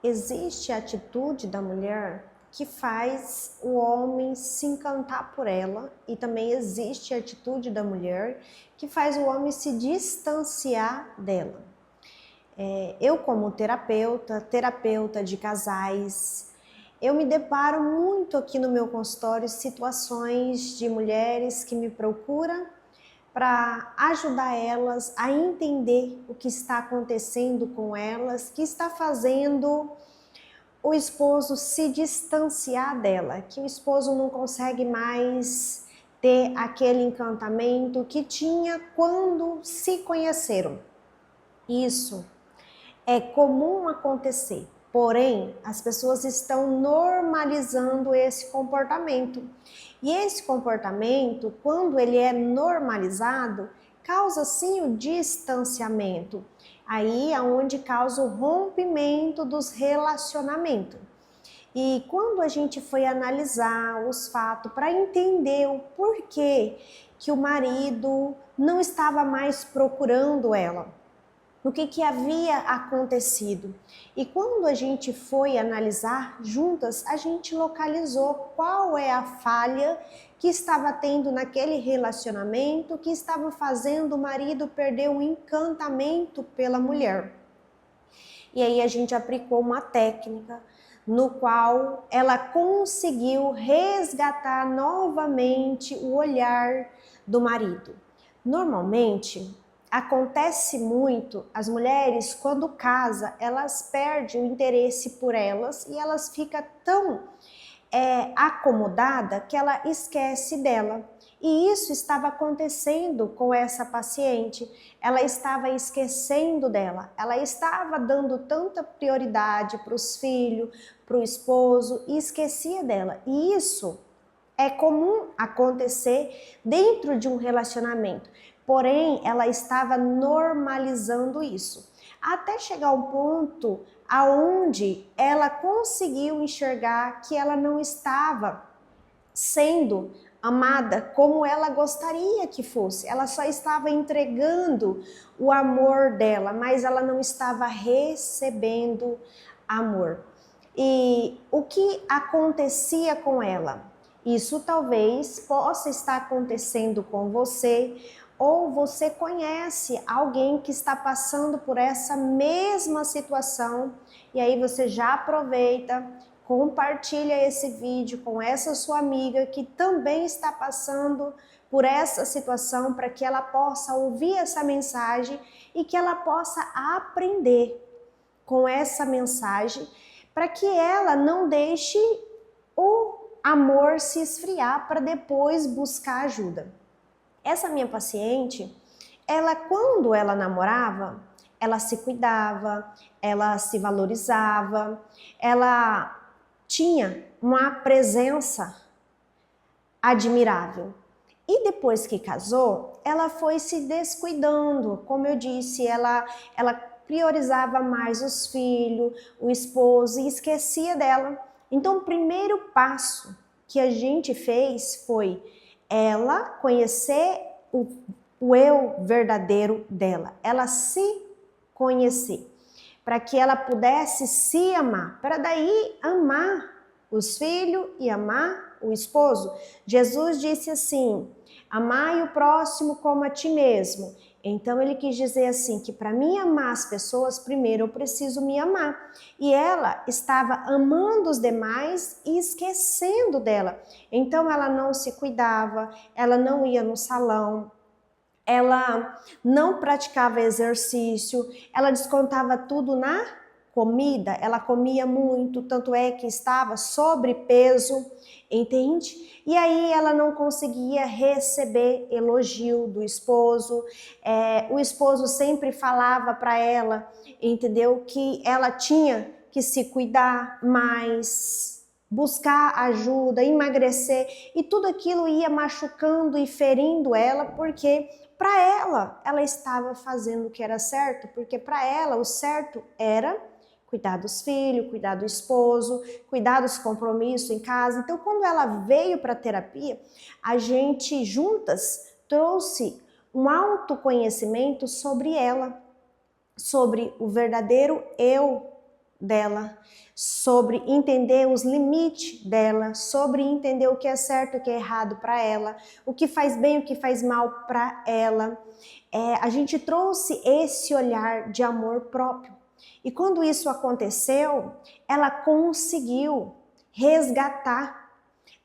Existe a atitude da mulher que faz o homem se encantar por ela, e também existe a atitude da mulher que faz o homem se distanciar dela. Eu, como terapeuta de casais, eu me deparo muito aqui no meu consultório situações de mulheres que me procuram para ajudar elas a entender o que está acontecendo com elas, que está fazendo o esposo se distanciar dela, que o esposo não consegue mais ter aquele encantamento que tinha quando se conheceram. Isso é comum acontecer, porém as pessoas estão normalizando esse comportamento. E esse comportamento, quando ele é normalizado, causa sim o distanciamento. Aí é onde causa o rompimento dos relacionamentos. E quando a gente foi analisar os fatos para entender o porquê que o marido não estava mais procurando ela, o que havia acontecido. E quando a gente foi analisar juntas, a gente localizou qual é a falha que estava tendo naquele relacionamento, que estava fazendo o marido perder o encantamento pela mulher. E aí a gente aplicou uma técnica no qual ela conseguiu resgatar novamente o olhar do marido. Normalmente, acontece muito, as mulheres quando casam, elas perdem o interesse por elas e elas ficam tão acomodada que ela esquece dela. E isso estava acontecendo com essa paciente. Ela estava esquecendo dela. Ela estava dando tanta prioridade para os filhos, para o esposo e esquecia dela. E isso é comum acontecer dentro de um relacionamento. Porém, ela estava normalizando isso. Até chegar ao ponto aonde ela conseguiu enxergar que ela não estava sendo amada como ela gostaria que fosse. Ela só estava entregando o amor dela, mas ela não estava recebendo amor. E o que acontecia com ela? Isso talvez possa estar acontecendo com você, ou você conhece alguém que está passando por essa mesma situação, e aí você já aproveita, compartilha esse vídeo com essa sua amiga que também está passando por essa situação, para que ela possa ouvir essa mensagem e que ela possa aprender com essa mensagem, para que ela não deixe o amor se esfriar para depois buscar ajuda. Essa minha paciente, quando ela namorava, ela se cuidava, ela se valorizava, ela tinha uma presença admirável. E depois que casou, ela foi se descuidando. Como eu disse, ela priorizava mais os filhos, o esposo e esquecia dela. Então, o primeiro passo que a gente fez foi ela conhecer o eu verdadeiro dela, ela se conhecer, para que ela pudesse se amar, para daí amar os filhos e amar o esposo. Jesus disse assim: amai o próximo como a ti mesmo. Então ele quis dizer assim, que para mim amar as pessoas, primeiro eu preciso me amar. E ela estava amando os demais e esquecendo dela. Então ela não se cuidava, ela não ia no salão, ela não praticava exercício, ela descontava tudo na comida, ela comia muito, tanto é que estava sobrepeso, entende? E aí ela não conseguia receber elogio do esposo, o esposo sempre falava para ela, entendeu? Que ela tinha que se cuidar mais, buscar ajuda, emagrecer, e tudo aquilo ia machucando e ferindo ela, porque para ela estava fazendo o que era certo, porque para ela o certo era cuidar dos filhos, cuidar do esposo, cuidar dos compromissos em casa. Então, quando ela veio para a terapia, a gente juntas trouxe um autoconhecimento sobre ela, sobre o verdadeiro eu dela, sobre entender os limites dela, sobre entender o que é certo e o que é errado para ela, o que faz bem e o que faz mal para ela. A gente trouxe esse olhar de amor próprio. E quando isso aconteceu, ela conseguiu resgatar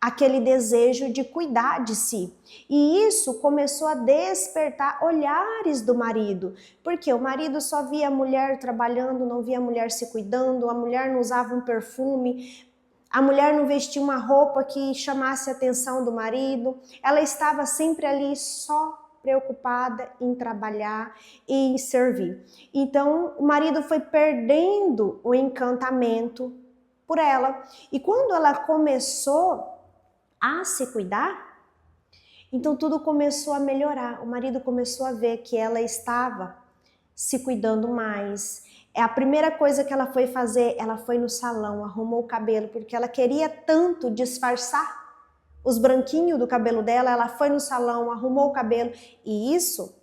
aquele desejo de cuidar de si. E isso começou a despertar olhares do marido, porque o marido só via a mulher trabalhando, não via a mulher se cuidando, a mulher não usava um perfume, a mulher não vestia uma roupa que chamasse a atenção do marido, ela estava sempre ali só preocupada em trabalhar e em servir. Então, o marido foi perdendo o encantamento por ela. E quando ela começou a se cuidar, então tudo começou a melhorar. O marido começou a ver que ela estava se cuidando mais. A primeira coisa que ela foi fazer, ela foi no salão, arrumou o cabelo, porque ela queria tanto disfarçar os branquinhos do cabelo dela. Ela foi no salão, arrumou o cabelo, e isso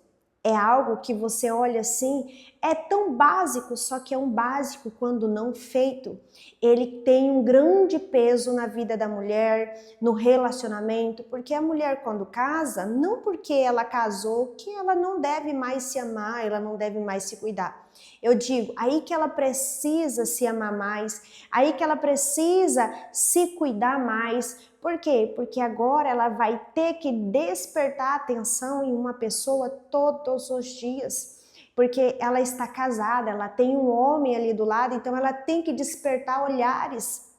é algo que você olha assim, é tão básico, só que é um básico quando não feito. Ele tem um grande peso na vida da mulher, no relacionamento, porque a mulher quando casa, não porque ela casou, que ela não deve mais se amar, ela não deve mais se cuidar. Eu digo, aí que ela precisa se amar mais, aí que ela precisa se cuidar mais. Por quê? Porque agora ela vai ter que despertar atenção em uma pessoa todos os dias. Porque ela está casada, ela tem um homem ali do lado, então ela tem que despertar olhares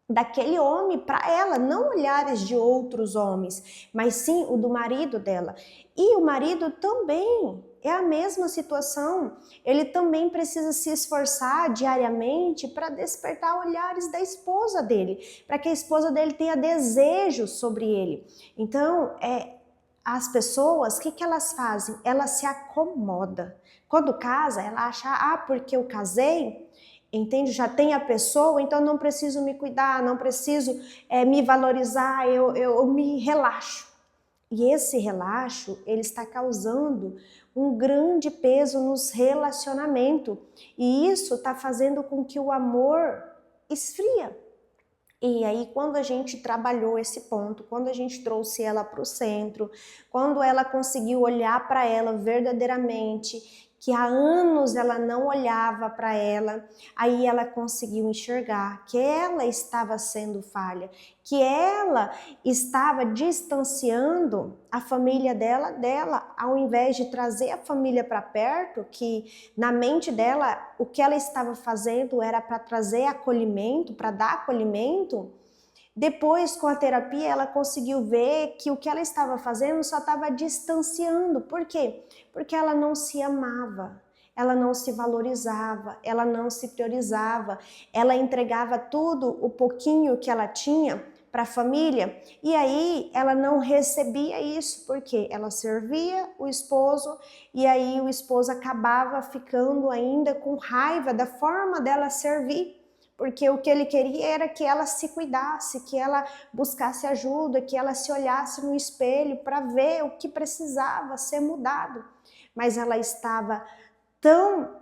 daquele homem para ela, não olhares de outros homens, mas sim o do marido dela. E o marido também é a mesma situação. Ele também precisa se esforçar diariamente para despertar olhares da esposa dele, para que a esposa dele tenha desejo sobre ele. Então, as pessoas, o que elas fazem? Elas se acomodam. Quando casa, ela acha, porque eu casei, entende? Já tem a pessoa, então não preciso me cuidar, não preciso me valorizar, eu me relaxo. E esse relaxo, ele está causando um grande peso nos relacionamentos. E isso está fazendo com que o amor esfria. E aí, quando a gente trabalhou esse ponto, quando a gente trouxe ela para o centro, quando ela conseguiu olhar para ela verdadeiramente, que há anos ela não olhava para ela, aí ela conseguiu enxergar que ela estava sendo falha, que ela estava distanciando a família dela, ao invés de trazer a família para perto, que na mente dela o que ela estava fazendo era para trazer acolhimento, para dar acolhimento. Depois, com a terapia, ela conseguiu ver que o que ela estava fazendo só estava distanciando. Por quê? Porque ela não se amava, ela não se valorizava, ela não se priorizava, ela entregava tudo, o pouquinho que ela tinha para a família, e aí ela não recebia isso, porque ela servia o esposo, e aí o esposo acabava ficando ainda com raiva da forma dela servir. Porque o que ele queria era que ela se cuidasse, que ela buscasse ajuda, que ela se olhasse no espelho para ver o que precisava ser mudado. Mas ela estava tão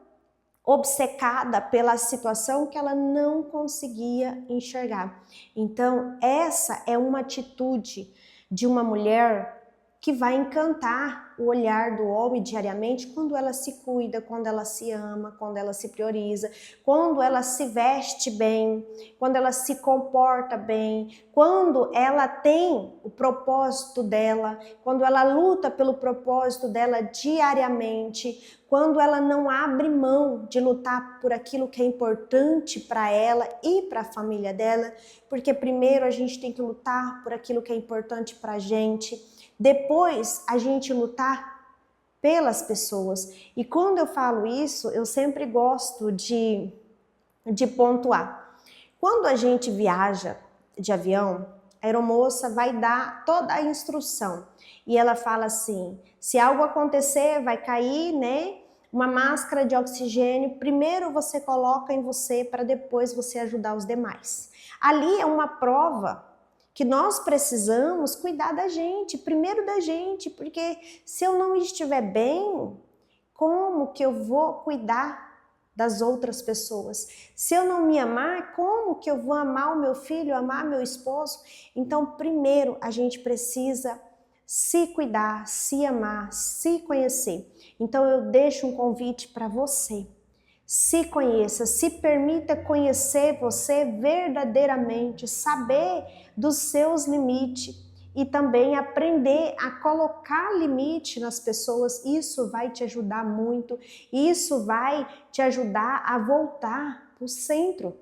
obcecada pela situação que ela não conseguia enxergar. Então, essa é uma atitude de uma mulher que vai encantar o olhar do homem diariamente quando ela se cuida, quando ela se ama, quando ela se prioriza, quando ela se veste bem, quando ela se comporta bem, quando ela tem o propósito dela, quando ela luta pelo propósito dela diariamente, quando ela não abre mão de lutar por aquilo que é importante para ela e para a família dela, porque primeiro a gente tem que lutar por aquilo que é importante para a gente, depois a gente lutar pelas pessoas. E quando eu falo isso, eu sempre gosto de pontuar. Quando a gente viaja de avião, a aeromoça vai dar toda a instrução. E ela fala assim, se algo acontecer, vai cair, né? Uma máscara de oxigênio, primeiro você coloca em você para depois você ajudar os demais. Ali é uma prova que nós precisamos cuidar da gente, primeiro da gente, porque se eu não estiver bem, como que eu vou cuidar das outras pessoas. Se eu não me amar, como que eu vou amar o meu filho, amar meu esposo? Então, primeiro, a gente precisa se cuidar, se amar, se conhecer. Então, eu deixo um convite para você. Se conheça, se permita conhecer você verdadeiramente, saber dos seus limites e também aprender a colocar limite nas pessoas. Isso vai te ajudar muito, isso vai te ajudar a voltar para o centro.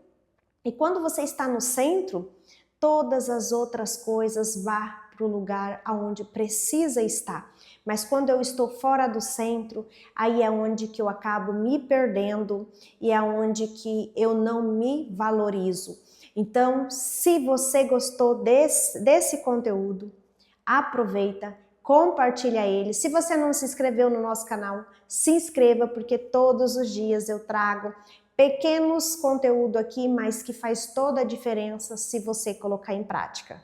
E quando você está no centro, todas as outras coisas vão para o lugar aonde precisa estar. Mas quando eu estou fora do centro, aí é onde que eu acabo me perdendo e é onde que eu não me valorizo. Então, se você gostou desse conteúdo, aproveita, compartilha ele. Se você não se inscreveu no nosso canal, se inscreva, porque todos os dias eu trago pequenos conteúdos aqui, mas que faz toda a diferença se você colocar em prática.